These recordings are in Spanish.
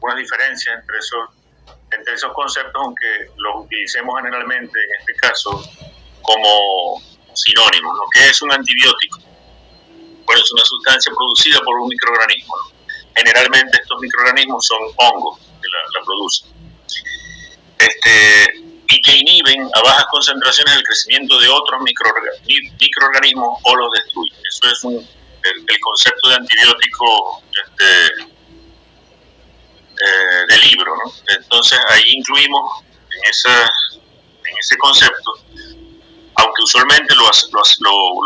algunas diferencias entre esos conceptos, aunque los utilicemos generalmente en este caso como sinónimos, ¿no? ¿Qué es un antibiótico? Bueno, es una sustancia producida por un microorganismo, ¿no? Generalmente estos microorganismos son hongos que la producen, y que inhiben a bajas concentraciones el crecimiento de otros microorganismos o los destruyen. Eso es el concepto de antibiótico del libro, ¿no? Entonces ahí incluimos en ese concepto, aunque usualmente lo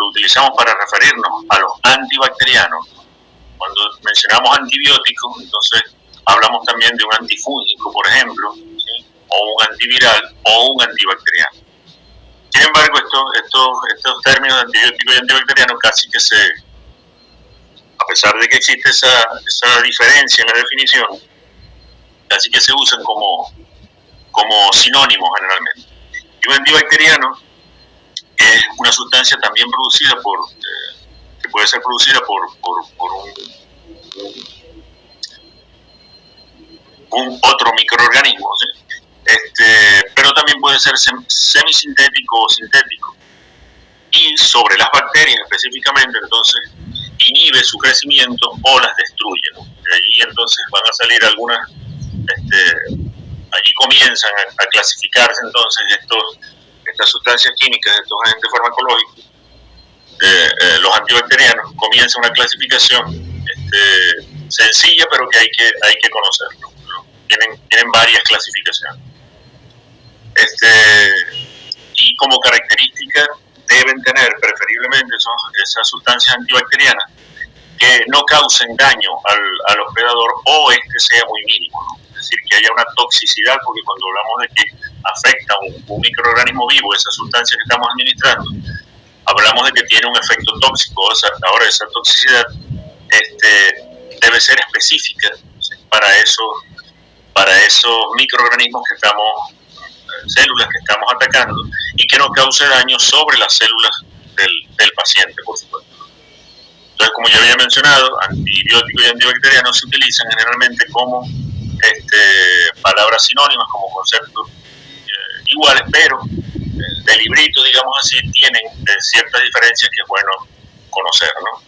utilizamos para referirnos a los antibacterianos. Cuando mencionamos antibióticos, entonces hablamos también de un antifúngico, por ejemplo, ¿sí? O un antiviral o un antibacteriano. Sin embargo, estos términos de antibiótico y antibacteriano casi que a pesar de que existe esa diferencia en la definición, casi que se usan como sinónimos generalmente. Y un antibacteriano es una sustancia también producida que puede ser producida por un otro microorganismo, ¿sí? Pero también puede ser semisintético o sintético. Y sobre las bacterias específicamente, entonces, inhibe su crecimiento o las destruye, ¿no? De allí entonces van a salir algunas, allí comienzan a clasificarse entonces estas sustancias químicas, estos agentes farmacológicos, los antibacterianos, comienza una clasificación sencilla, pero que hay que conocerlo, ¿no? Tienen varias clasificaciones. Y como característica deben tener preferiblemente esas sustancias antibacterianas que no causen daño al hospedador o sea muy mínimo, ¿no? Es decir, que haya una toxicidad, porque cuando hablamos de que afecta a un microorganismo vivo, esa sustancia que estamos administrando, hablamos de que tiene un efecto tóxico. Ahora esa toxicidad debe ser específica, ¿sí? para esos microorganismos células que estamos atacando, y que no cause daño sobre las células del paciente, por supuesto. Entonces, como ya había mencionado, antibióticos y antibacterianos se utilizan generalmente como palabras sinónimas, como conceptos iguales, pero de librito, digamos así, tienen ciertas diferencias que es bueno conocer, ¿no?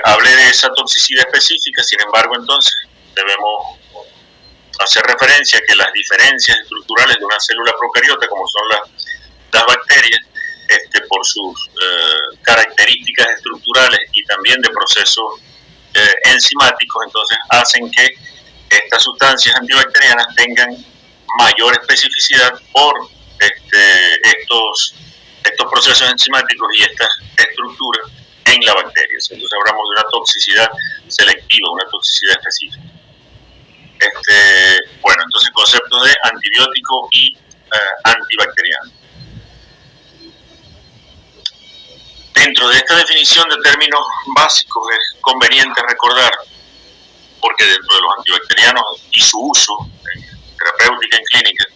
Hablé de esa toxicidad específica, sin embargo, entonces debemos hacer referencia a que las diferencias estructurales de una célula procariota, como son las bacterias, por sus características estructurales y también de procesos enzimáticos, entonces hacen que estas sustancias antibacterianas tengan mayor especificidad por estos procesos enzimáticos y estas estructuras en la bacteria. Entonces hablamos de una toxicidad selectiva, una toxicidad específica. Bueno, entonces conceptos de antibiótico y antibacteriano. Dentro de esta definición de términos básicos es conveniente recordar, porque dentro de los antibacterianos y su uso en terapéutica, en clínica,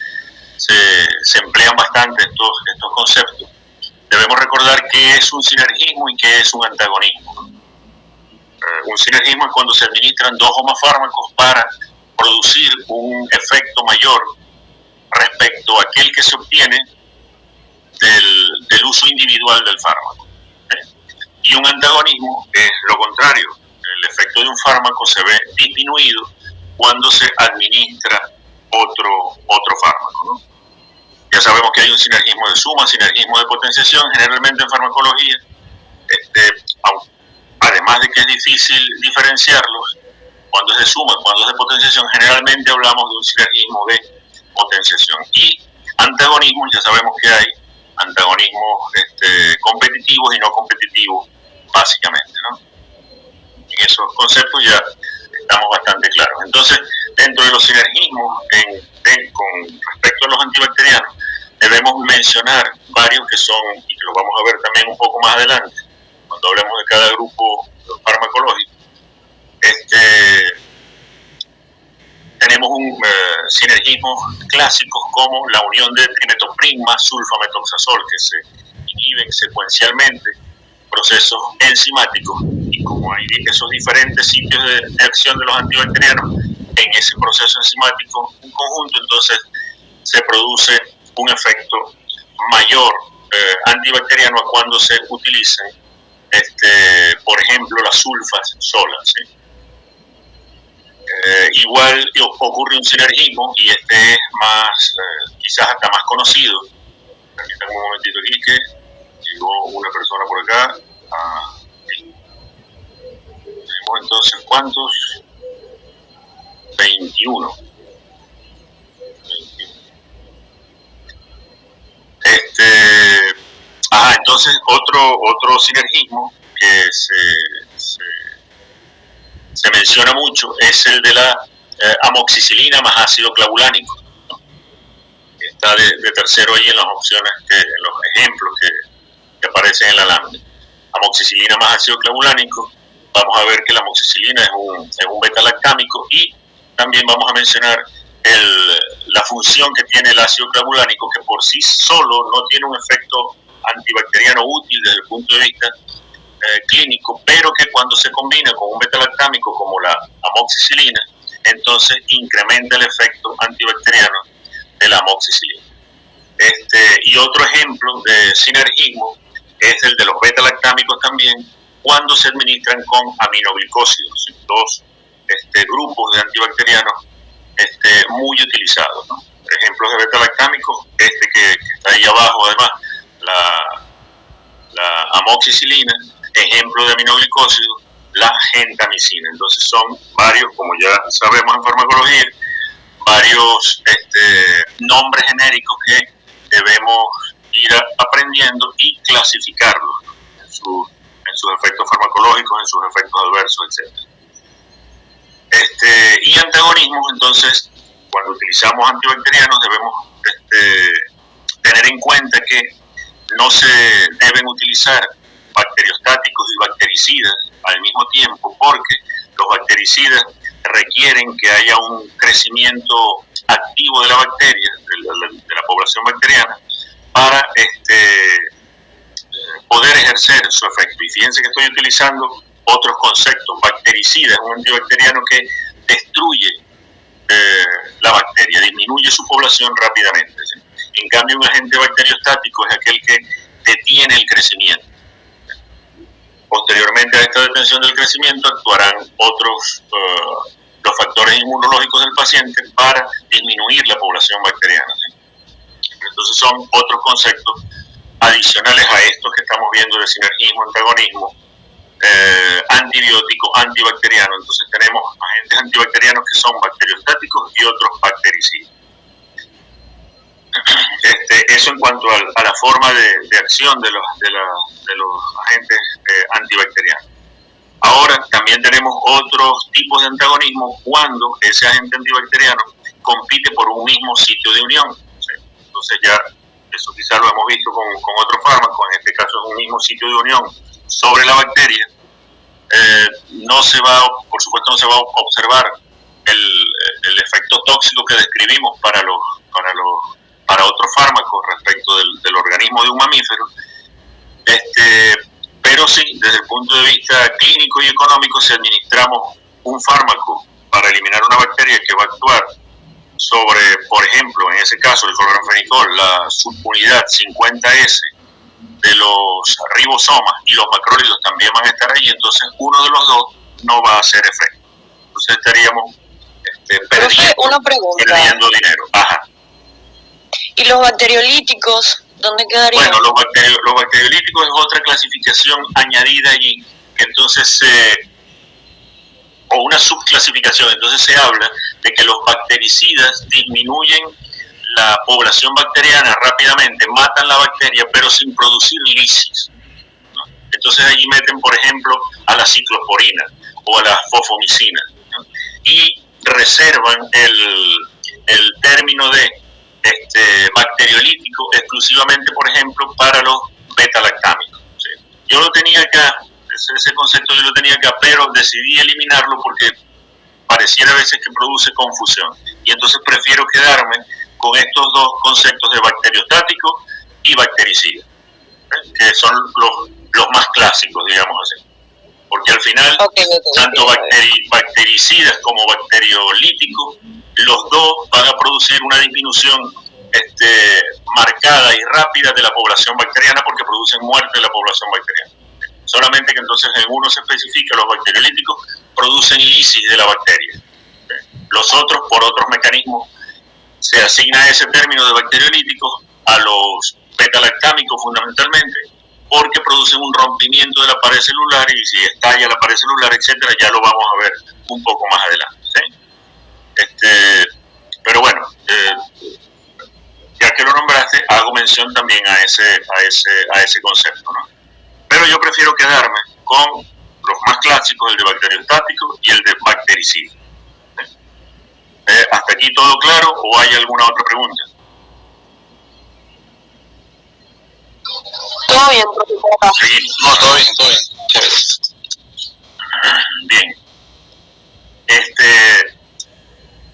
se emplean bastante estos conceptos. Debemos recordar qué es un sinergismo y qué es un antagonismo. Un sinergismo es cuando se administran dos o más fármacos para producir un efecto mayor respecto a aquel que se obtiene del uso individual del fármaco. Y un antagonismo es lo contrario. El efecto de un fármaco se ve disminuido cuando se administra otro fármaco, ¿no? Ya sabemos que hay un sinergismo de suma, sinergismo de potenciación, generalmente en farmacología, además de que es difícil diferenciarlos, cuando es de suma, cuando es de potenciación, generalmente hablamos de un sinergismo de potenciación. Y antagonismos, ya sabemos que hay antagonismos competitivos y no competitivos, básicamente, ¿no? En esos conceptos ya estamos bastante claros. Entonces, dentro de los sinergismos con respecto a los antibacterianos, debemos mencionar varios que son, y que lo vamos a ver también un poco más adelante, cuando hablemos de cada grupo farmacológico. Tenemos sinergismos clásicos como la unión de trimetoprim más sulfametoxazol, que se inhiben secuencialmente procesos enzimáticos, y como hay esos diferentes sitios de acción de los antibacterianos, en proceso enzimático en conjunto, entonces se produce un efecto mayor antibacteriano a cuando se utilicen, por ejemplo, las sulfas solas, ¿sí? Igual ocurre un sinergismo, y este es más, quizás hasta más conocido. Permítanme un momentito aquí que llegó una persona por acá. Tenemos entonces, ¿cuántos? 21. Entonces otro sinergismo que se menciona mucho es el de la amoxicilina más ácido clavulánico, ¿no? Está de tercero ahí en las opciones, en los ejemplos que aparecen en la lámina. Amoxicilina más ácido clavulánico. Vamos a ver que la amoxicilina es un beta-lactámico, y también vamos a mencionar la función que tiene el ácido clavulánico, que por sí solo no tiene un efecto antibacteriano útil desde el punto de vista clínico, pero que cuando se combina con un beta-lactámico como la amoxicilina, entonces incrementa el efecto antibacteriano de la amoxicilina. Y otro ejemplo de sinergismo es el de los beta-lactámicos también, cuando se administran con aminoglicósidos, dos grupos de antibacterianos muy utilizados, ¿no? Ejemplos de beta-lactámicos, que está ahí abajo, además, la amoxicilina. Ejemplo de aminoglicósidos, la gentamicina. Entonces son varios, como ya sabemos en farmacología, varios nombres genéricos que debemos ir aprendiendo y clasificarlos, ¿no? en sus efectos farmacológicos, en sus efectos adversos, etc. Y antagonismos, entonces, cuando utilizamos antibacterianos debemos tener en cuenta que no se deben utilizar bacteriostáticos y bactericidas al mismo tiempo, porque los bactericidas requieren que haya un crecimiento activo de la bacteria, de la población bacteriana, para poder ejercer su efecto. Y fíjense que estoy utilizando otros conceptos. Bactericida es un antibacteriano que destruye la bacteria, disminuye su población rápidamente, ¿sí? En cambio, un agente bacteriostático es aquel que detiene el crecimiento. Posteriormente a esta detención del crecimiento actuarán los factores inmunológicos del paciente para disminuir la población bacteriana, ¿sí? Entonces son otros conceptos adicionales a estos que estamos viendo de sinergismo, antagonismo, antibiótico, antibacteriano. Entonces tenemos agentes antibacterianos que son bacteriostáticos y otros bactericidas. Eso en cuanto a la forma de acción de los agentes antibacterianos. Ahora también tenemos otros tipos de antagonismo cuando ese agente antibacteriano compite por un mismo sitio de unión, ¿sí? Entonces ya eso quizás lo hemos visto con otros fármacos. En este caso es un mismo sitio de unión sobre la bacteria. Por supuesto no se va a observar el efecto tóxico que describimos para otros fármacos respecto del organismo de un mamífero, pero sí, desde el punto de vista clínico y económico, si administramos un fármaco para eliminar una bacteria que va a actuar sobre, por ejemplo, en ese caso el cloranfenicol, la subunidad 50S de los ribosomas, y los macrólidos también van a estar ahí, entonces uno de los dos no va a hacer efecto. Entonces estaríamos perdiendo dinero. Ajá. ¿Y los bacteriolíticos dónde quedarían? Bueno, los bacteriolíticos es otra clasificación añadida allí, que entonces o una subclasificación. Entonces se habla de que los bactericidas disminuyen la población bacteriana rápidamente, matan la bacteria, pero sin producir lisis, ¿no? Entonces allí meten, por ejemplo, a la ciclosporina o a la fofomicina, ¿no? Y reservan el término de bacteriolítico exclusivamente, por ejemplo, para los beta-lactámicos, ¿sí? Yo lo tenía acá, ese concepto yo lo tenía acá, pero decidí eliminarlo porque pareciera a veces que produce confusión, y entonces prefiero quedarme con estos dos conceptos de bacteriostático y bactericida, ¿sí? Que son los más clásicos, digamos así. porque al final, tanto bactericidas como bacteriolíticos, los dos van a producir una disminución marcada y rápida de la población bacteriana, porque producen muerte de la población bacteriana. Solamente que entonces en uno se especifica, los bacteriolíticos producen lisis de la bacteria. Los otros, por otros mecanismos, se asigna ese término de bacteriolíticos a los beta-lactámicos fundamentalmente, porque producen un rompimiento de la pared celular, y si estalla la pared celular, etcétera, ya lo vamos a ver un poco más adelante, ¿sí? Pero bueno, ya que lo nombraste, hago mención también a ese concepto, ¿no? Pero yo prefiero quedarme con los más clásicos, el de bacteriostático y el de bactericida. ¿Hasta aquí todo claro o hay alguna otra pregunta? Todo bien, profesor. Seguimos. No, todo bien, todo bien. Bien.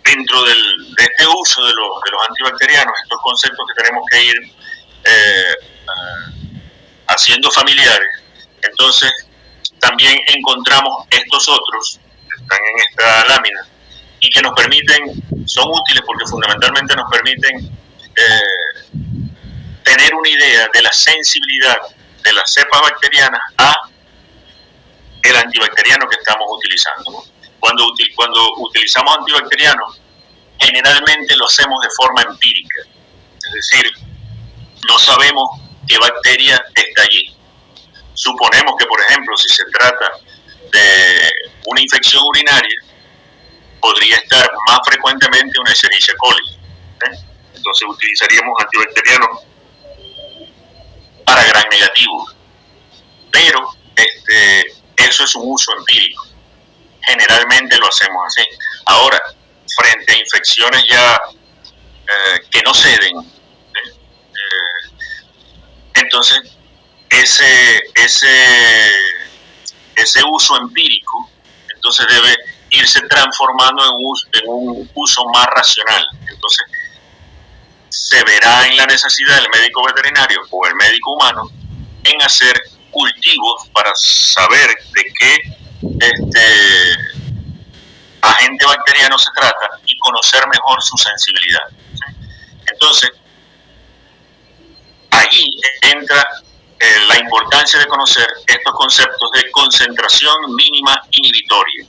Dentro de este uso de los antibacterianos, estos conceptos que tenemos que ir haciendo familiares, entonces también encontramos estos otros que están en esta lámina y que nos permiten, son útiles porque fundamentalmente nos permiten tener una idea de la sensibilidad de las cepas bacterianas a el antibacteriano que estamos utilizando, ¿no? Cuando utilizamos antibacterianos, generalmente lo hacemos de forma empírica, es decir, no sabemos qué bacteria está allí. Suponemos que, por ejemplo, si se trata de una infección urinaria, podría estar más frecuentemente una Escherichia coli, entonces utilizaríamos antibacterianos para gram negativo, pero eso es un uso empírico, generalmente lo hacemos así. Ahora, frente a infecciones ya que no ceden, entonces ese uso empírico entonces debe irse transformando en un uso más racional. Entonces se verá en la necesidad del médico veterinario o el médico humano en hacer cultivos para saber de qué agente bacteriano se trata y conocer mejor su sensibilidad. Entonces, allí entra la importancia de conocer estos conceptos de concentración mínima inhibitoria.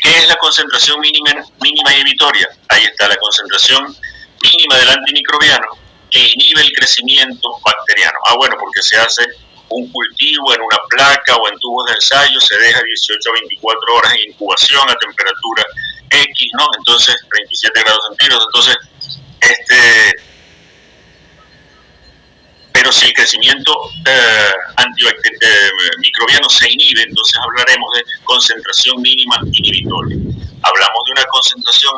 ¿Qué es la concentración mínima inhibitoria? Ahí está la concentración mínima del antimicrobiano que inhibe el crecimiento bacteriano. Bueno, porque se hace un cultivo en una placa o en tubos de ensayo, se deja 18 a 24 horas en incubación a temperatura X, ¿no? Entonces, 37 grados centígrados. Entonces, pero si el crecimiento microbiano se inhibe, entonces hablaremos de concentración mínima inhibitoria. Hablamos de una concentración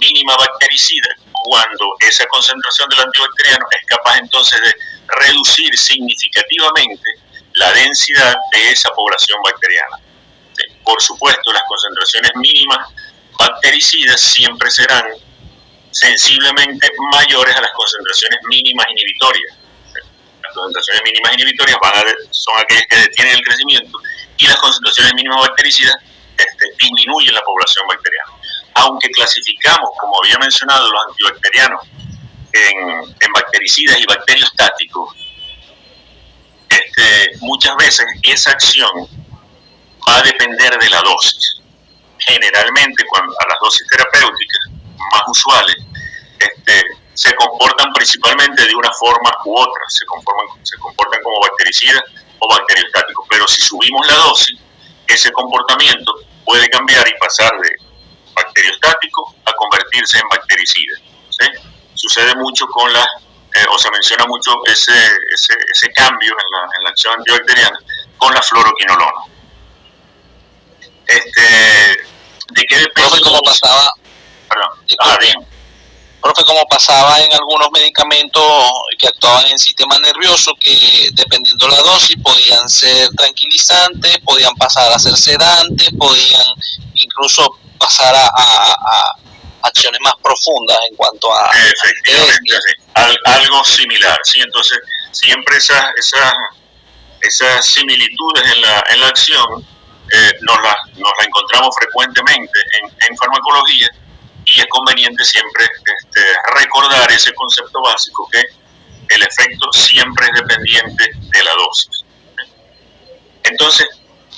mínima bactericida cuando esa concentración del antibacteriano es capaz entonces de reducir significativamente la densidad de esa población bacteriana. Por supuesto, las concentraciones mínimas bactericidas siempre serán sensiblemente mayores a las concentraciones mínimas inhibitorias. Las concentraciones mínimas inhibitorias son aquellas que detienen el crecimiento, y las concentraciones mínimas bactericidas disminuyen la población bacteriana. Aunque clasificamos, como había mencionado, los antibacterianos en bactericidas y bacteriostáticos, muchas veces esa acción va a depender de la dosis. Generalmente, a las dosis terapéuticas más usuales, se comportan principalmente de una forma u otra, se comportan como bactericidas o bacteriostáticos, pero si subimos la dosis, ese comportamiento puede cambiar y pasar de bacteriostático a convertirse en bactericida, ¿sí? Sucede mucho con o se menciona mucho ese cambio en la acción antibacteriana con la fluoroquinolona. ¿De qué depende? Profe, como pasaba, bien. Profe, como pasaba en algunos medicamentos que actuaban en el sistema nervioso, que dependiendo de la dosis podían ser tranquilizantes, podían pasar a ser sedantes, podían incluso pasar a acciones más profundas en cuanto a... Efectivamente, sí. Algo similar, ¿sí? Entonces, siempre esas esas similitudes en la acción nos la encontramos frecuentemente en farmacología, y es conveniente siempre recordar ese concepto básico, que el efecto siempre es dependiente de la dosis. Entonces,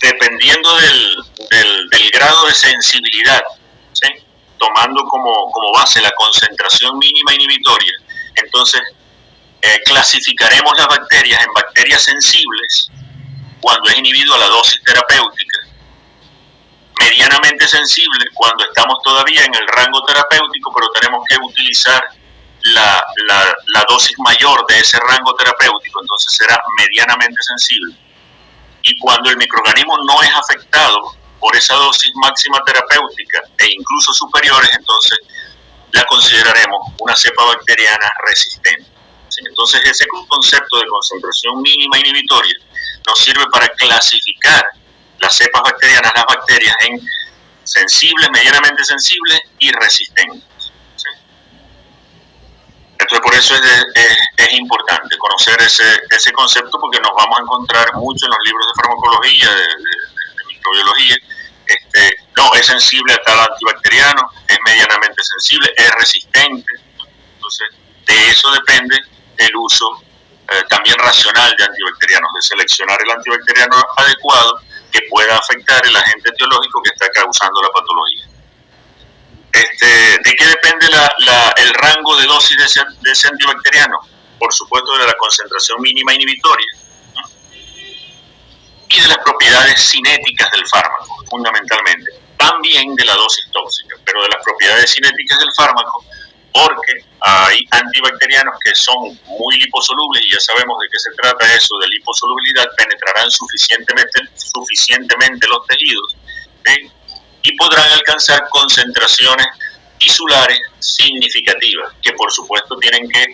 dependiendo del grado de sensibilidad, ¿sí?, tomando como base la concentración mínima inhibitoria, entonces clasificaremos las bacterias en bacterias sensibles cuando es inhibido a la dosis terapéutica, medianamente sensible cuando estamos todavía en el rango terapéutico, pero tenemos que utilizar la dosis mayor de ese rango terapéutico, entonces será medianamente sensible. Y cuando el microorganismo no es afectado por esa dosis máxima terapéutica e incluso superiores, entonces la consideraremos una cepa bacteriana resistente. ¿Sí? Entonces ese concepto de concentración mínima inhibitoria nos sirve para clasificar las cepas bacterianas, las bacterias, en sensibles, medianamente sensibles y resistentes. ¿Sí? Entonces por eso es importante conocer ese concepto, porque nos vamos a encontrar mucho en los libros de farmacología, de microbiología. No, es sensible a tal antibacteriano, es medianamente sensible, es resistente. Entonces de eso depende el uso también racional de antibacterianos, de seleccionar el antibacteriano adecuado que pueda afectar el agente etiológico que está causando la patología. ¿De qué depende el rango de dosis de ese antibacteriano? Por supuesto, de la concentración mínima inhibitoria, ¿no?, y de las propiedades cinéticas del fármaco, fundamentalmente. También de la dosis tóxica, pero de las propiedades cinéticas del fármaco, porque hay antibacterianos que son muy liposolubles, y ya sabemos de qué se trata eso de liposolubilidad, penetrarán suficientemente los tejidos, ¿sí?, y podrán alcanzar concentraciones tisulares significativas, que por supuesto tienen que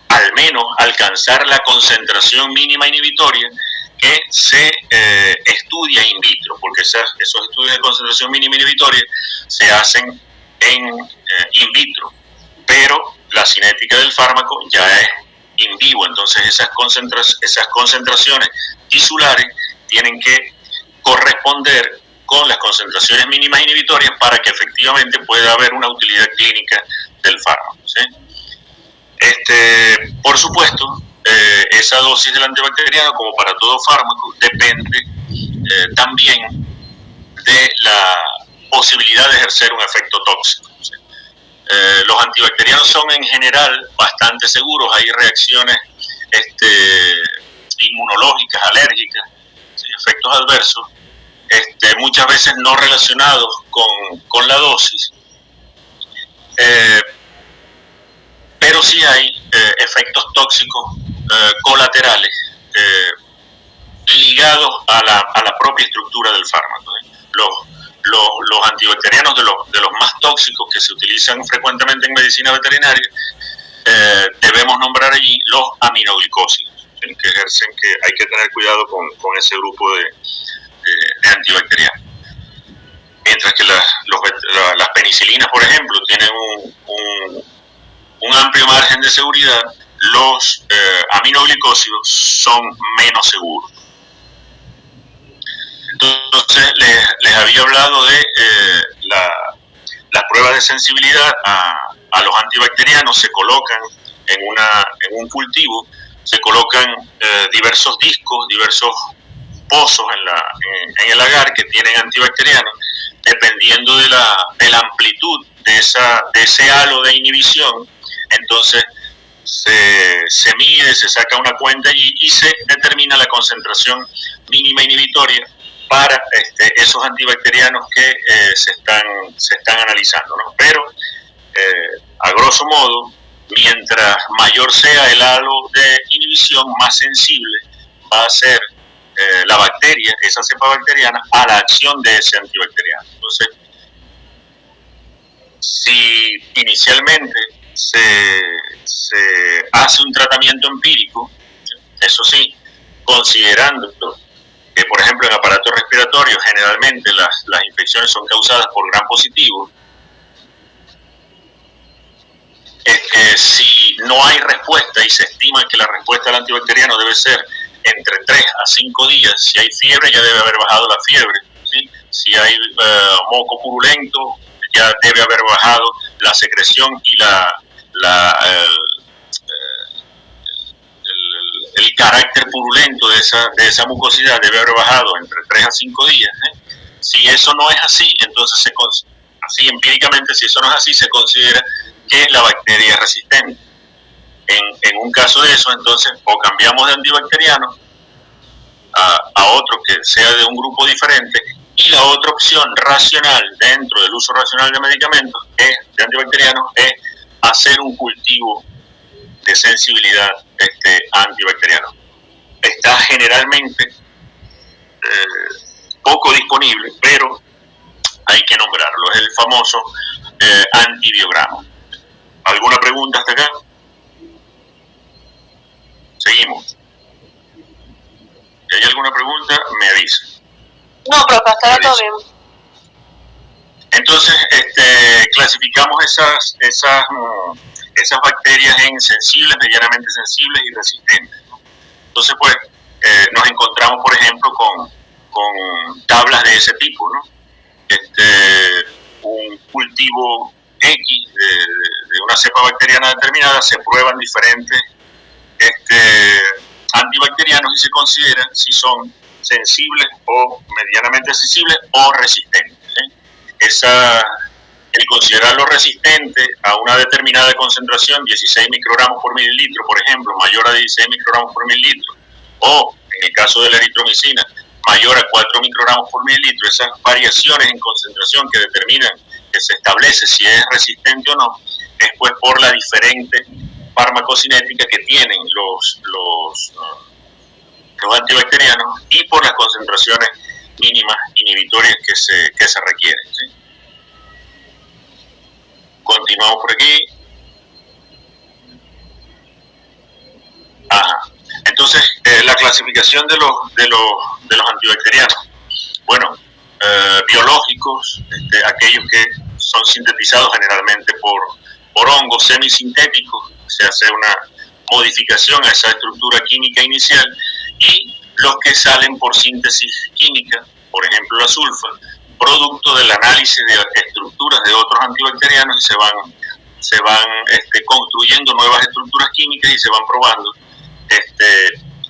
al menos alcanzar la concentración mínima inhibitoria que se estudia in vitro, porque esos estudios de concentración mínima inhibitoria se hacen in vitro, pero la cinética del fármaco ya es in vivo. Entonces esas concentraciones tisulares tienen que corresponder con las concentraciones mínimas inhibitorias para que efectivamente pueda haber una utilidad clínica del fármaco, ¿sí? Por supuesto, esa dosis del antibacteriano, como para todo fármaco, depende también de la posibilidad de ejercer un efecto tóxico, ¿sí? Los antibacterianos son en general bastante seguros. Hay reacciones inmunológicas, alérgicas, ¿sí?, efectos adversos, muchas veces no relacionados con la dosis, pero sí hay efectos tóxicos colaterales ligados a la propia estructura del fármaco, ¿eh? Los antibacterianos de los más tóxicos que se utilizan frecuentemente en medicina veterinaria, debemos nombrar allí los aminoglicósidos, ¿sí?, que hay que tener cuidado con ese grupo de antibacterianos. Mientras que las penicilinas, por ejemplo, tienen un amplio margen de seguridad, los aminoglicósidos son menos seguros. Entonces les había hablado de las pruebas de sensibilidad a los antibacterianos. Se colocan en un cultivo, se colocan diversos discos, diversos pozos en el agar que tienen antibacterianos. Dependiendo de la amplitud de ese halo de inhibición, entonces se mide, se saca una cuenta y se determina la concentración mínima inhibitoria para esos antibacterianos que se están analizando, ¿no? Pero a grosso modo, mientras mayor sea el halo de inhibición, más sensible va a ser la bacteria, esa cepa bacteriana, a la acción de ese antibacteriano. Entonces, si inicialmente se hace un tratamiento empírico, eso sí, considerando que, por ejemplo, en aparato respiratorio generalmente las infecciones son causadas por gram positivo, si no hay respuesta y se estima que la respuesta al antibacteriano debe ser entre 3 a 5 días, si hay fiebre ya debe haber bajado la fiebre, ¿sí? Si hay moco purulento ya debe haber bajado la secreción y el carácter purulento de esa mucosidad debe haber bajado entre 3 a 5 días. Si eso no es así, entonces así empíricamente, si eso no es así, se considera que la bacteria es resistente. En un caso de eso, entonces, o cambiamos de antibacteriano a otro que sea de un grupo diferente, y la otra opción racional dentro del uso racional de medicamentos de antibacterianos es hacer un cultivo de sensibilidad antibacteriano. Está generalmente poco disponible, pero hay que nombrarlo. Es el famoso antibiograma. ¿Alguna pregunta hasta acá? Seguimos. Si hay alguna pregunta, me avisa. No, profe, hasta ahora todo bien. Entonces, clasificamos esas bacterias en sensibles, medianamente sensibles y resistentes, ¿no? Entonces, pues, nos encontramos, por ejemplo, con tablas de ese tipo, ¿no? Un cultivo X de una cepa bacteriana determinada, se prueban diferentes antibacterianos y se considera si son sensibles o medianamente sensibles o resistentes. El considerarlo resistente a una determinada concentración, 16 microgramos por mililitro, por ejemplo, mayor a 16 microgramos por mililitro, o en el caso de la eritromicina, mayor a 4 microgramos por mililitro, esas variaciones en concentración que determinan, que se establece si es resistente o no, es pues por la diferente farmacocinética que tienen los antibacterianos y por las concentraciones mínimas inhibitorias que se requieren, ¿sí? Continuamos por aquí. Entonces, la clasificación de los antibacterianos. Bueno, biológicos, aquellos que son sintetizados generalmente por hongos semisintéticos, se hace una modificación a esa estructura química inicial, y los que salen por síntesis química, por ejemplo la sulfa, producto del análisis de estructuras de otros antibacterianos, y se van construyendo nuevas estructuras químicas y se van probando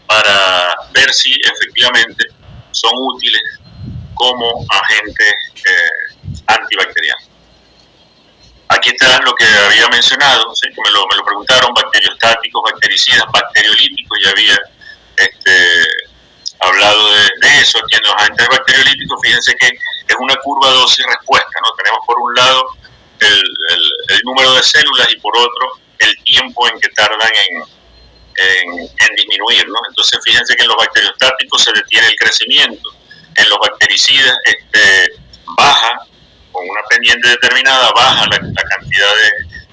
para ver si efectivamente son útiles como agentes antibacterianos. Aquí está lo que había mencionado, ¿sí? Que me lo preguntaron: bacteriostáticos, bactericidas, bacteriolíticos. Ya había hablado de eso. Aquí en los agentes bacteriolíticos, fíjense que es una curva dosis-respuesta, ¿no? Tenemos por un lado el número de células y por otro el tiempo en que tardan en disminuir, ¿no? Entonces fíjense que en los bacteriostáticos se detiene el crecimiento, en los bactericidas baja, con una pendiente determinada, baja la cantidad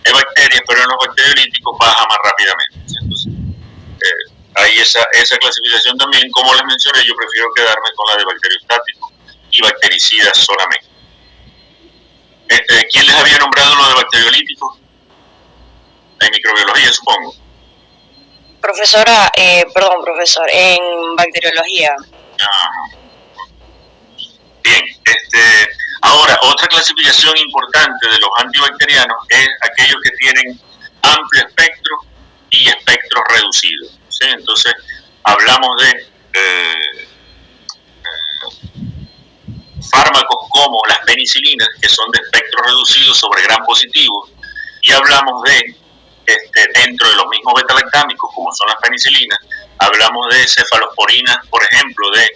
de bacterias, pero en los bacteriolíticos baja más rápidamente. Entonces, hay esa clasificación también. Como les mencioné, yo prefiero quedarme con la de bacteriostáticos y bactericidas solamente. ¿Quién les había nombrado lo de bacteriolíticos? En microbiología, supongo. Profesora, perdón, profesor, en bacteriología. Bien, ahora, otra clasificación importante de los antibacterianos es aquellos que tienen amplio espectro y espectro reducido, ¿sí? Entonces, hablamos de fármacos como las penicilinas, que son de espectro reducido sobre gram positivo, y hablamos de, dentro de los mismos betalactámicos, como son las penicilinas, hablamos de cefalosporinas, por ejemplo, de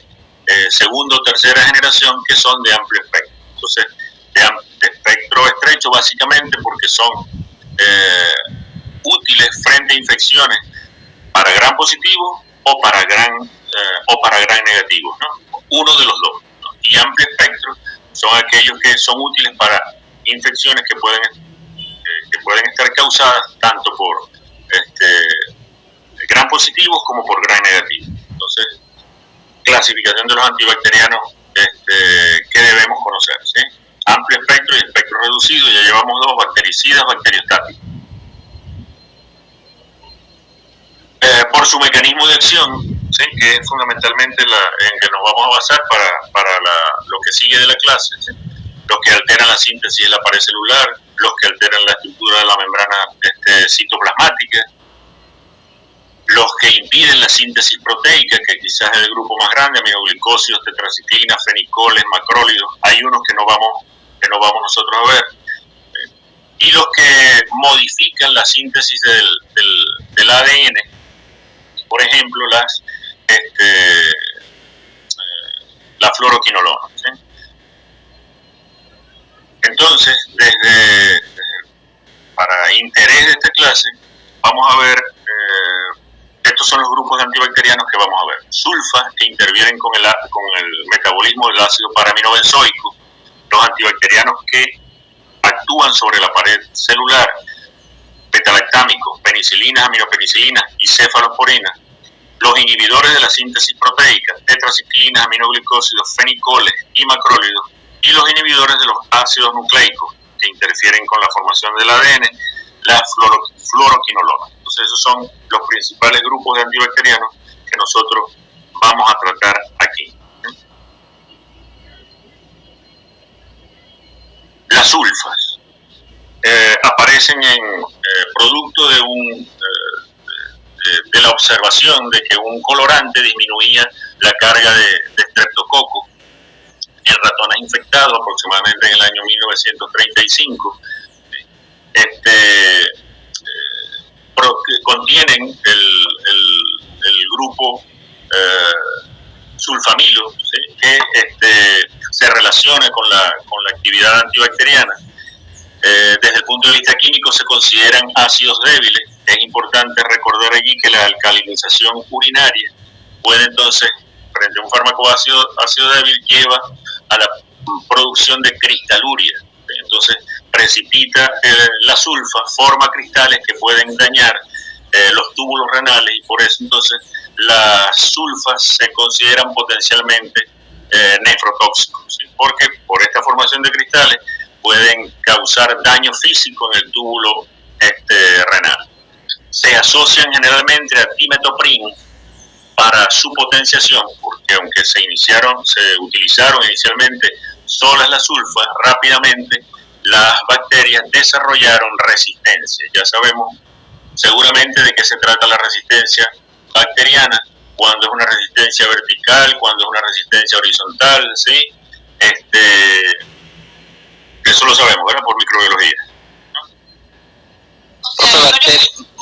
segunda o tercera generación, que son de amplio espectro. Entonces, de espectro estrecho, básicamente porque son útiles frente a infecciones para gram positivo o para gram negativo, ¿no? Uno de los dos, ¿no? Y amplio espectro son aquellos que son útiles para infecciones que pueden estar causadas tanto por gram positivos como por gram negativos. Entonces, clasificación de los antibacterianos que debemos conocer, ¿sí? Amplio espectro y espectro reducido. Ya llevamos dos: bactericidas, bacteriostáticos. Por su mecanismo de acción, ¿sí? Que es fundamentalmente en que nos vamos a basar para lo que sigue de la clase, ¿sí? Los que alteran la síntesis de la pared celular, los que alteran la estructura de la membrana citoplasmática, los que impiden la síntesis proteica, que quizás es el grupo más grande, aminoglicósidos, tetraciclinas, fenicoles, macrólidos. Hay unos que no vamos nosotros a ver. Y los que modifican la síntesis del ADN, por ejemplo, la fluoroquinolona, ¿sí? Entonces, para interés de esta clase, vamos a ver, estos son los grupos de antibacterianos que vamos a ver. Sulfas, que intervienen con el metabolismo del ácido paraminobenzoico, los antibacterianos que actúan sobre la pared celular, betalactámicos, penicilinas, aminopenicilinas y cefalosporinas, los inhibidores de la síntesis proteica, tetraciclinas, aminoglicósidos, fenicoles y macrólidos, y los inhibidores de los ácidos nucleicos que interfieren con la formación del ADN, la fluoroquinolona. Entonces esos son los principales grupos de antibacterianos que nosotros vamos a tratar aquí. Las sulfas aparecen en producto de la observación de que un colorante disminuía la carga de estreptococo en ratones infectados aproximadamente en el año 1935. Contienen el grupo sulfamilo, ¿sí? Que se relaciona con la actividad antibacteriana. Desde el punto de vista químico se consideran ácidos débiles. Es importante recordar allí que la alcalinización urinaria puede entonces, frente a un fármaco ácido débil, lleva a la producción de cristaluria. Entonces precipita la sulfa, forma cristales que pueden dañar los túbulos renales, y por eso entonces las sulfas se consideran potencialmente nefrotóxicos, ¿sí? Porque por esta formación de cristales pueden causar daño físico en el túbulo renal. Se asocian generalmente a timetoprim para su potenciación, porque aunque se utilizaron inicialmente solas las sulfas, rápidamente las bacterias desarrollaron resistencia. Ya sabemos seguramente de qué se trata la resistencia bacteriana, cuando es una resistencia vertical, cuando es una resistencia horizontal, ¿sí? Eso lo sabemos, ¿verdad? Por microbiología, ¿no?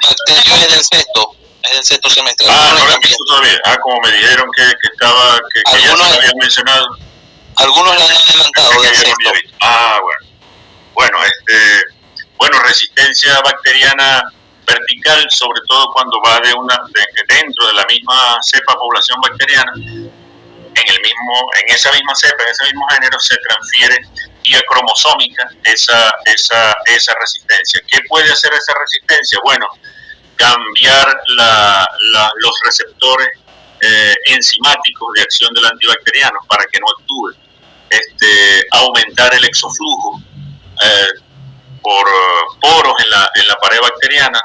Bacterio es del sexto semestre. No lo he visto todavía. Como me dijeron que ya se lo habían mencionado. Algunos lo han adelantado del sexto. Bueno, resistencia bacteriana vertical, sobre todo cuando va dentro de la misma cepa población bacteriana, en esa misma cepa, en ese mismo género, se transfiere vía cromosómica esa resistencia. ¿Qué puede hacer esa resistencia? Bueno, cambiar los receptores enzimáticos de acción del antibacteriano para que no actúe, aumentar el exoflujo por poros en la pared bacteriana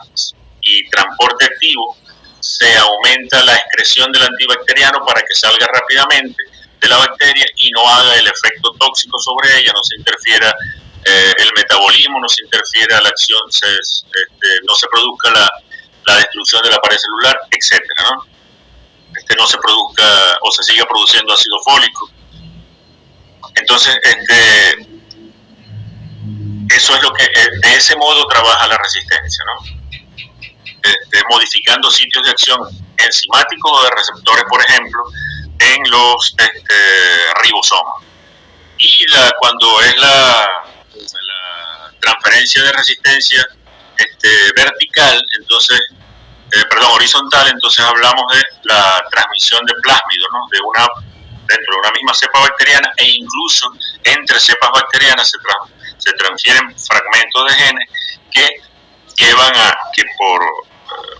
y transporte activo. Se aumenta la excreción del antibacteriano para que salga rápidamente de la bacteria y no haga el efecto tóxico sobre ella, no se interfiera el metabolismo, no se interfiera la acción, no se produzca la destrucción de la pared celular, etcétera, ¿no? No se produzca o se siga produciendo ácido fólico. Entonces, eso es lo que de ese modo trabaja la resistencia, ¿no? Modificando sitios de acción enzimáticos o de receptores, por ejemplo, en los ribosomas. Y cuando es la transferencia de resistencia vertical, entonces, horizontal, entonces hablamos de la transmisión de plásmidos, ¿no? Dentro de una misma cepa bacteriana, e incluso entre cepas bacterianas se transfieren fragmentos de genes que llevan a que por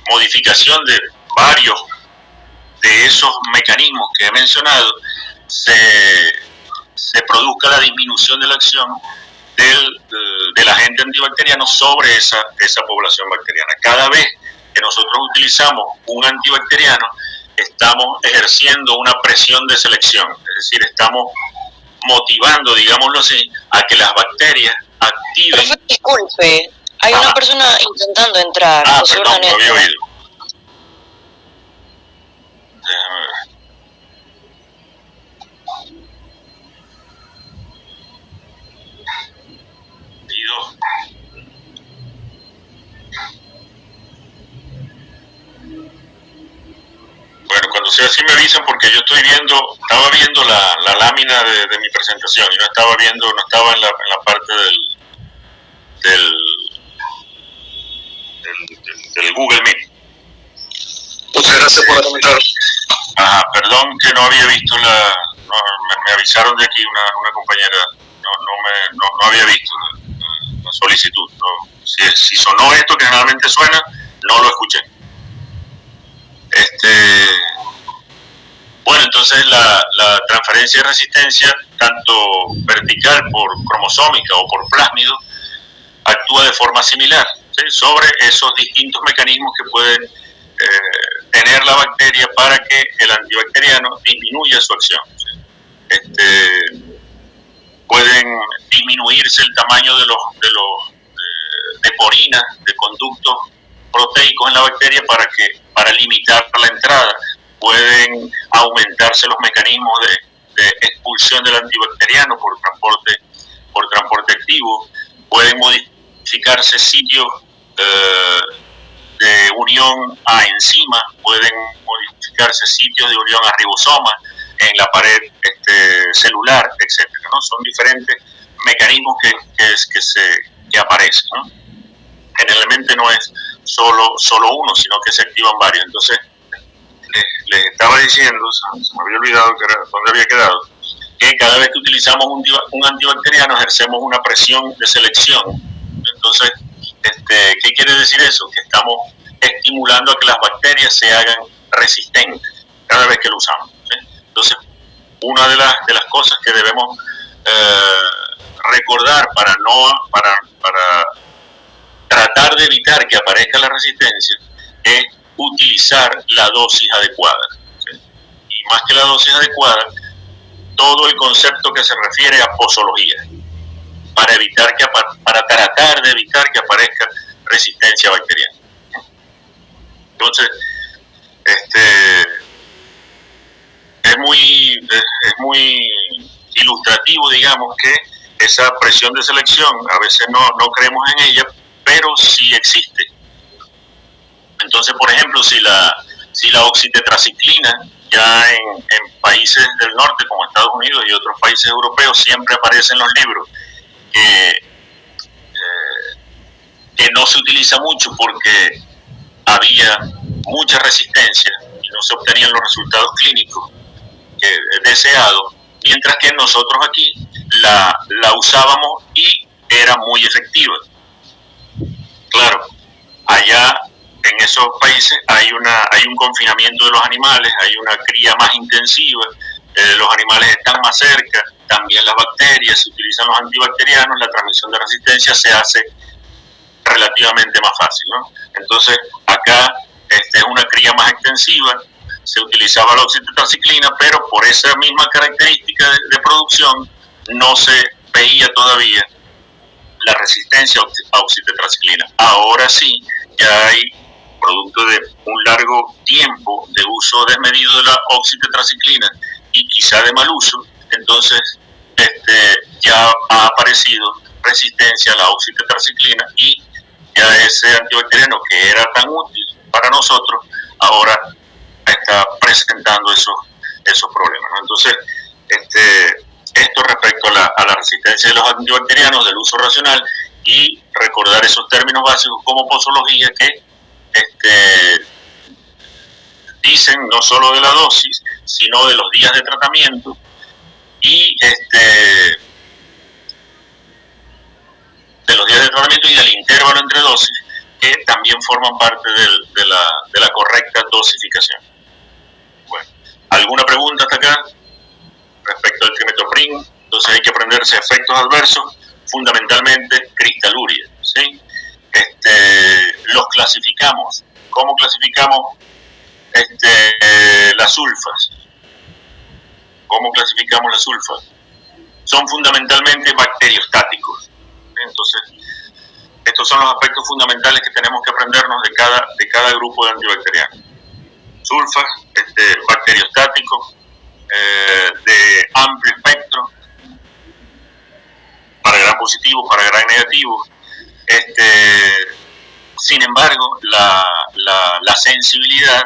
modificación de varios de esos mecanismos que he mencionado se produzca la disminución de la acción del agente antibacteriano sobre esa población bacteriana. Cada vez que nosotros utilizamos un antibacteriano, estamos ejerciendo una presión de selección, es decir, estamos motivando, digámoslo así, a que las bacterias activen. Profe, disculpe, hay una persona intentando entrar. Perdón, no había oído. Déjame ver. Y dos. Bueno, cuando sea así me avisan, porque yo estaba viendo la lámina de mi presentación y no estaba en la parte del Google Meet. Muchas gracias por comentar. Perdón que no había visto me avisaron de aquí una compañera, no había visto la solicitud. No, si sonó esto que generalmente suena, no lo escuché. Bueno, entonces la transferencia de resistencia, tanto vertical por cromosómica o por plásmido, actúa de forma similar, ¿sí?, sobre esos distintos mecanismos que pueden tener la bacteria para que el antibacteriano disminuya su acción, ¿sí? Pueden disminuirse el tamaño de porinas, de conductos proteicos en la bacteria para limitar la entrada. Pueden aumentarse los mecanismos de expulsión del antibacteriano por transporte activo. Pueden modificarse sitios de unión a enzima, pueden modificarse sitios de unión a ribosoma en la pared celular, etcétera, ¿no? Son diferentes mecanismos que aparecen, ¿no? Generalmente no es solo uno, sino que se activan varios. Entonces, les estaba diciendo, se me había olvidado dónde había quedado, que cada vez que utilizamos un antibacteriano ejercemos una presión de selección. Entonces, ¿qué quiere decir eso? Que estamos estimulando a que las bacterias se hagan resistentes cada vez que lo usamos, ¿sí? Entonces, una de las cosas que debemos recordar para tratar de evitar que aparezca la resistencia es utilizar la dosis adecuada, ¿sí? Y más que la dosis adecuada, todo el concepto que se refiere a posología, para tratar de evitar que aparezca resistencia bacteriana. Entonces, es muy ilustrativo, digamos, que esa presión de selección, a veces no creemos en ella, pero sí existe. Entonces, por ejemplo, si la oxitetraciclina, ya en países del norte como Estados Unidos y otros países europeos, siempre aparece en los libros, que no se utiliza mucho porque había mucha resistencia y no se obtenían los resultados clínicos deseados, mientras que nosotros aquí la usábamos y era muy efectiva. Claro, allá en esos países hay un confinamiento de los animales, hay una cría más intensiva, los animales están más cerca, también las bacterias, se utilizan los antibacterianos, la transmisión de resistencia se hace relativamente más fácil, ¿no? Entonces, acá es una cría más extensiva, se utilizaba la oxitetraciclina, pero por esa misma característica de producción no se veía todavía la resistencia a oxitetraciclina. Ahora sí, ya hay, producto de un largo tiempo de uso desmedido de la oxitetraciclina y quizá de mal uso, entonces ya ha aparecido resistencia a la oxitetraciclina y ya ese antibacteriano que era tan útil para nosotros ahora está presentando esos problemas, ¿no? Entonces, esto respecto a la resistencia de los antibacterianos, del uso racional, y recordar esos términos básicos como posología que dicen no solo de la dosis, sino de los días de tratamiento y de los días de tratamiento y del intervalo entre dosis, que también forman parte de la correcta dosificación. Bueno, ¿alguna pregunta hasta acá respecto al trimethoprim? Entonces hay que aprenderse efectos adversos, fundamentalmente cristaluria, ¿sí? Los clasificamos. ¿Cómo identificamos la sulfa, son fundamentalmente bacteriostáticos. Entonces, estos son los aspectos fundamentales que tenemos que aprendernos de cada grupo de antibacterianos. Sulfa, bacteriostático, de amplio espectro, para gram positivo, para gram negativo. Sin embargo, la sensibilidad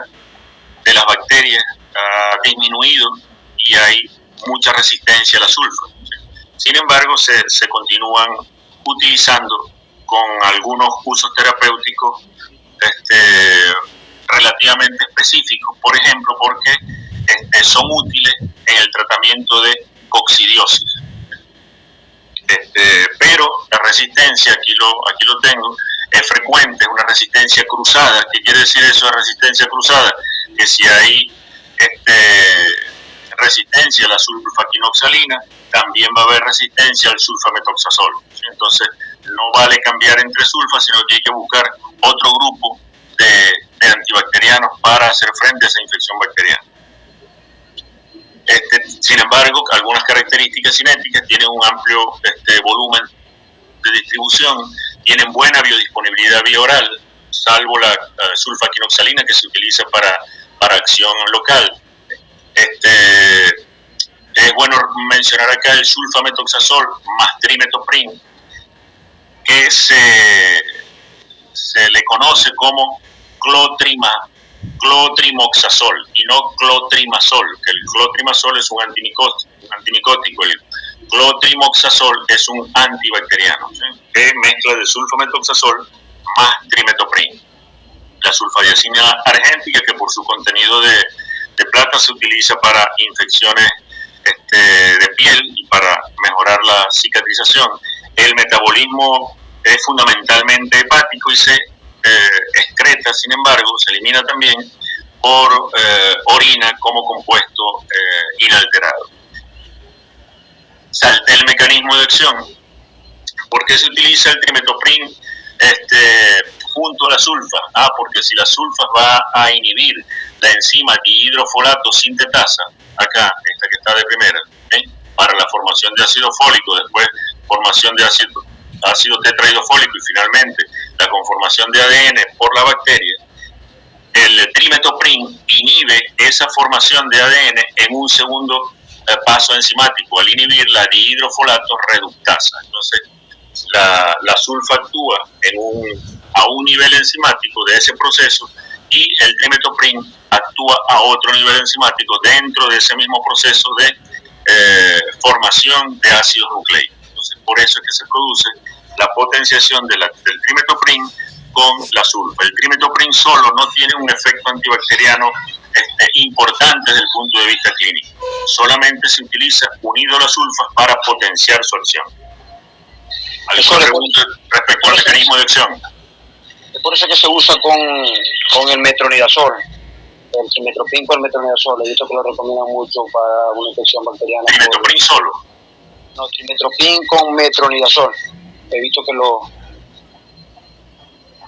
de las bacterias ha disminuido y hay mucha resistencia a la sulfa. Sin embargo, se continúan utilizando con algunos usos terapéuticos relativamente específicos, por ejemplo, porque son útiles en el tratamiento de coccidiosis. Pero la resistencia, aquí lo tengo, es frecuente, es una resistencia cruzada. ¿Qué quiere decir eso de resistencia cruzada? Que si hay resistencia a la sulfaquinoxalina, también va a haber resistencia al sulfametoxazol. Entonces, no vale cambiar entre sulfas, sino que hay que buscar otro grupo de antibacterianos para hacer frente a esa infección bacteriana. Sin embargo, algunas características cinéticas tienen un amplio volumen de distribución, tienen buena biodisponibilidad vía oral, salvo la sulfaquinoxalina que se utiliza para acción local. Es bueno mencionar acá el sulfametoxazol más trimetoprim, que se le conoce como clotrimoxazol y no clotrimazol, que el clotrimazol es un antinicótico, el clotrimoxazol es un antibacteriano, ¿sí? Que mezcla de sulfametoxazol más trimetoprim. La sulfadiazina argéntica, que por su contenido de plata se utiliza para infecciones de piel y para mejorar la cicatrización. El metabolismo es fundamentalmente hepático y se excreta, sin embargo, se elimina también por orina como compuesto inalterado. Salté el mecanismo de acción. ¿Por qué se utiliza el trimetoprim junto a la sulfa? Porque si la sulfa va a inhibir la enzima dihidrofolato sintetasa, acá, esta que está de primera, para la formación de ácido fólico, después formación de ácido tetrahidrofólico y finalmente la conformación de ADN por la bacteria, el trimetoprim inhibe esa formación de ADN en un segundo paso enzimático, al inhibir la dihidrofolato reductasa. Entonces, la sulfa actúa a un nivel enzimático de ese proceso y el trimetoprim actúa a otro nivel enzimático dentro de ese mismo proceso de formación de ácidos nucleicos. Entonces, por eso es que se produce la potenciación del trimetoprim con la sulfa. El trimetoprim solo no tiene un efecto antibacteriano importante desde el punto de vista clínico. Solamente se utiliza unido a las sulfas para potenciar su acción. ¿Alguna pregunta respecto al mecanismo de acción? Es por eso que se usa con el metronidazol, el trimetoprim con el metronidazol. He visto que lo recomiendan mucho para una infección bacteriana. ¿Trimetoprim solo? No, trimetoprim con metronidazol. He visto que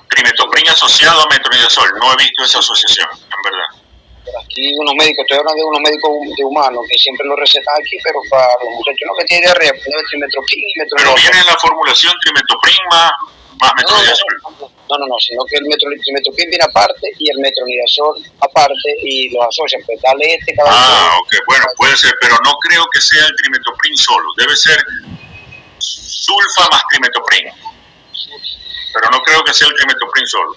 Trimetoprim asociado a metronidazol. No he visto esa asociación, en verdad. Pero aquí unos médicos, estoy hablando de unos médicos de humanos que siempre lo recetan aquí, pero para los muchachos no que tienen diarrea, ponen trimetoprim y metronidazol. Pero viene en la formulación trimetoprim más metronidazol. No, sino que el trimetoprim viene aparte y el metronidazol aparte y los asocian, pues dale cada uno. Ok, bueno, puede ser, pero no creo que sea el trimetoprim solo, debe ser sulfa más trimetoprim, pero no creo que sea el trimetoprim solo.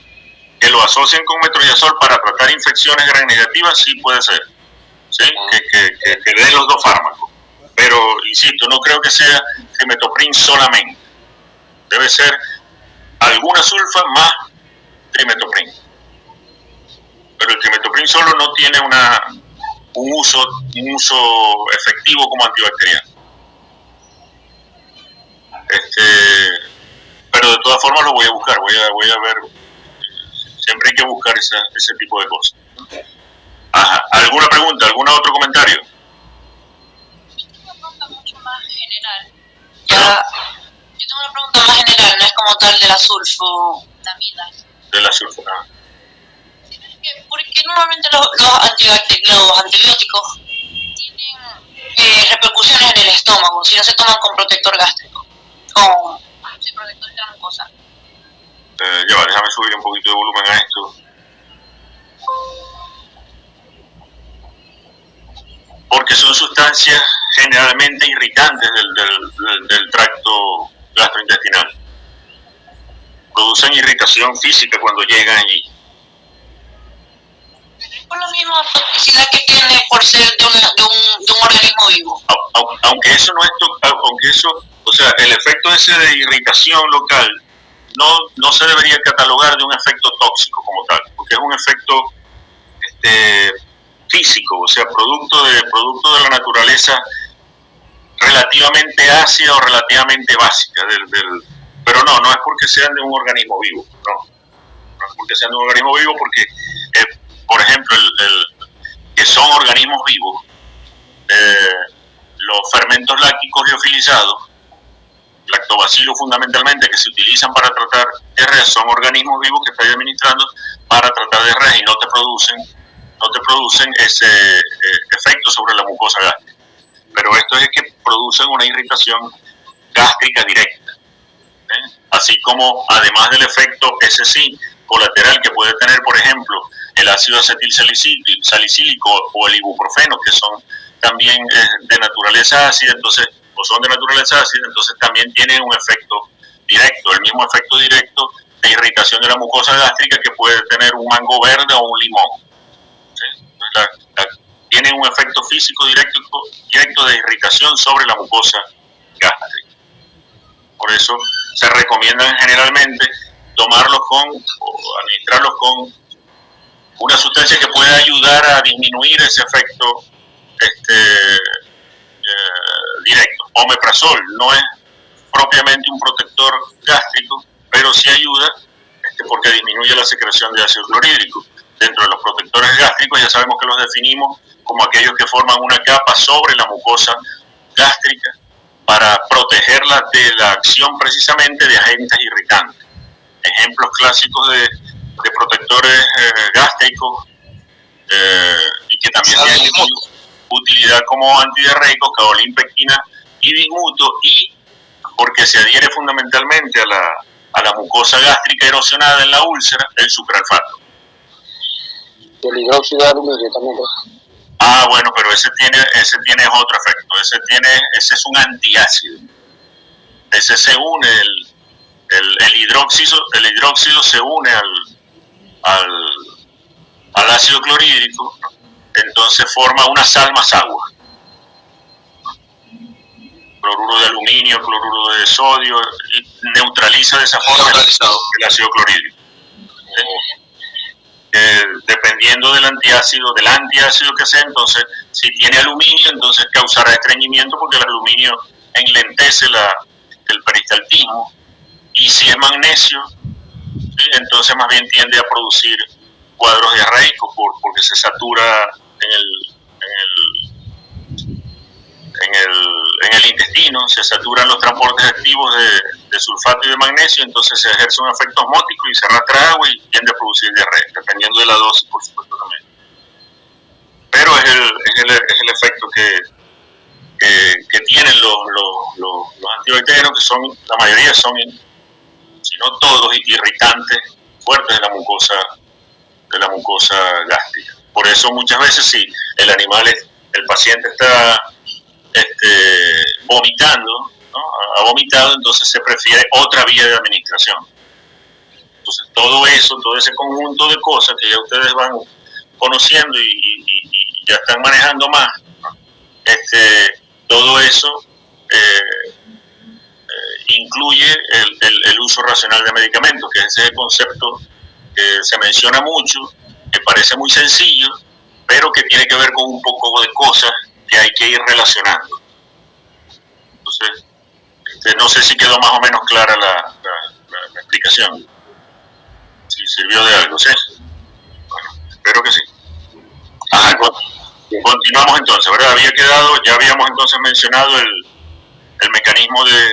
Que lo asocien con metronidazol para tratar infecciones gram negativas, sí puede ser, ¿sí? Que den los dos fármacos, pero insisto, no creo que sea trimetoprim solamente, debe ser alguna sulfa más trimetoprim, pero el trimetoprim solo no tiene un uso efectivo como antibacteriano. Pero de todas formas lo voy a buscar, voy a ver, siempre hay que buscar ese tipo de cosas. ¿Alguna pregunta, algún otro comentario? Yo tengo una pregunta mucho más general. Yo tengo una pregunta más general, no es como tal de la sulfodamida. De la sulfodamida. ¿Por qué normalmente los antibióticos tienen repercusiones en el estómago si no se toman con protector gástrico, sí, protector de la mucosa. Ya va, déjame subir un poquito de volumen a esto. Porque son sustancias generalmente irritantes del tracto gastrointestinal. Producen irritación física cuando llegan allí. Es por la misma toxicidad que tiene por ser de un organismo vivo. Aunque eso no es, o sea, el efecto ese de irritación local no se debería catalogar de un efecto tóxico como tal, porque es un efecto físico, o sea, producto de la naturaleza relativamente ácida o relativamente básica pero no es porque sean de un organismo vivo, no es porque sean de un organismo vivo, porque por ejemplo que son organismos vivos, los fermentos lácticos liofilizados, lactobacilos fundamentalmente, que se utilizan para tratar diarrea, son organismos vivos que estás administrando para tratar diarrea y no te producen ese efecto sobre la mucosa gástrica. Pero esto es que producen una irritación gástrica directa. Así como, además del efecto, ese sí, colateral que puede tener, por ejemplo, el ácido acetilsalicílico o el ibuprofeno, que son también de naturaleza ácida, entonces también tienen un efecto directo, el mismo efecto directo de irritación de la mucosa gástrica que puede tener un mango verde o un limón. ¿Sí? Tienen un efecto físico directo de irritación sobre la mucosa gástrica. Por eso se recomiendan generalmente tomarlos o administrarlos con una sustancia que pueda ayudar a disminuir ese efecto directo. Omeprazol no es propiamente un protector gástrico, pero sí ayuda porque disminuye la secreción de ácido clorhídrico. Dentro de los protectores gástricos ya sabemos que los definimos como aquellos que forman una capa sobre la mucosa gástrica para protegerla de la acción precisamente de agentes irritantes. Ejemplos clásicos de protectores gástricos y que también tienen utilidad como antidiarreicos, caolín, pectina y bismuto, y porque se adhiere fundamentalmente a la mucosa gástrica erosionada en la úlcera, el sucralfato. El hidróxido de aluminio también. Bueno, pero ese tiene otro efecto. Ese es un antiácido. Ese se une, el hidróxido se une al ácido clorhídrico, entonces forma una sal más agua. Cloruro de aluminio, cloruro de sodio, y neutraliza de esa forma el ácido clorhídrico. Dependiendo del antiácido que sea, entonces si tiene aluminio, entonces causará estreñimiento porque el aluminio enlentece el peristaltismo, y si es magnesio, entonces más bien tiende a producir cuadros diarreicos porque se satura en el intestino, se saturan los transportes activos de sulfato y de magnesio, entonces se ejerce un efecto osmótico y se arrastra agua y tiende a producir diarrea, dependiendo de la dosis, por supuesto, también. Pero es el efecto que tienen los antibacterianos, que son, la mayoría son, si no todos, irritantes fuertes de la mucosa gástrica. Por eso muchas veces si el paciente está vomitando, ¿no? Ha vomitado, entonces se prefiere otra vía de administración. Entonces todo ese conjunto de cosas que ya ustedes van conociendo y ya están manejando más, ¿no? Todo eso incluye el uso racional de medicamentos, que es ese concepto que se menciona mucho, que parece muy sencillo, pero que tiene que ver con un poco de cosas que hay que ir relacionando. Entonces, no sé si quedó más o menos clara la explicación. Si sirvió de algo, ¿sí? Bueno, espero que sí. Continuamos entonces, ¿verdad? Ya habíamos entonces mencionado el mecanismo de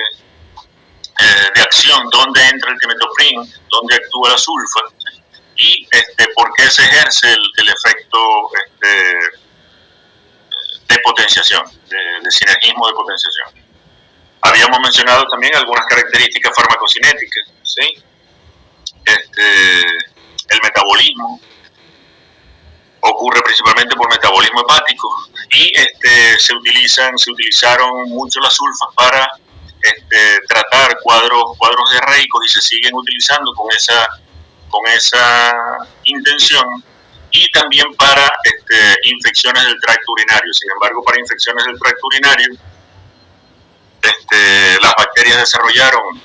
acción, dónde entra el timetoprim, dónde actúa la sulfa, ¿sí? Y por qué se ejerce el efecto de potenciación. de sinergismo de potenciación. Habíamos mencionado también algunas características farmacocinéticas, ¿sí? El metabolismo ocurre principalmente por metabolismo hepático y se utilizaron mucho las sulfas para tratar cuadros diarreicos y se siguen utilizando con esa intención, y también para infecciones del tracto urinario. Sin embargo, para infecciones del tracto urinario, las bacterias desarrollaron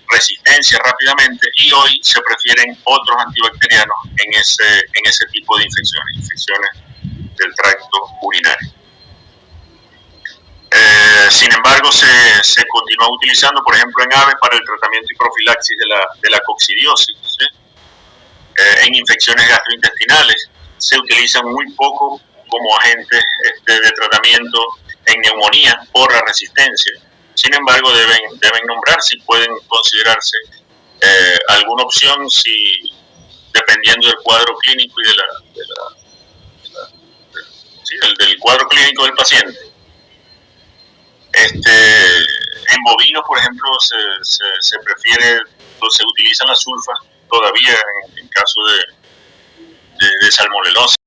resistencia rápidamente y hoy se prefieren otros antibacterianos en ese tipo de infecciones del tracto urinario. Sin embargo, se continúa utilizando, por ejemplo, en aves para el tratamiento y profilaxis de la coccidiosis, ¿sí? En infecciones gastrointestinales se utilizan muy poco como agentes de tratamiento en neumonía por la resistencia. Sin embargo, deben nombrarse y pueden considerarse alguna opción dependiendo del cuadro clínico y del cuadro clínico del paciente. En bovinos, por ejemplo, se utilizan las sulfas todavía en caso de salmonelosis.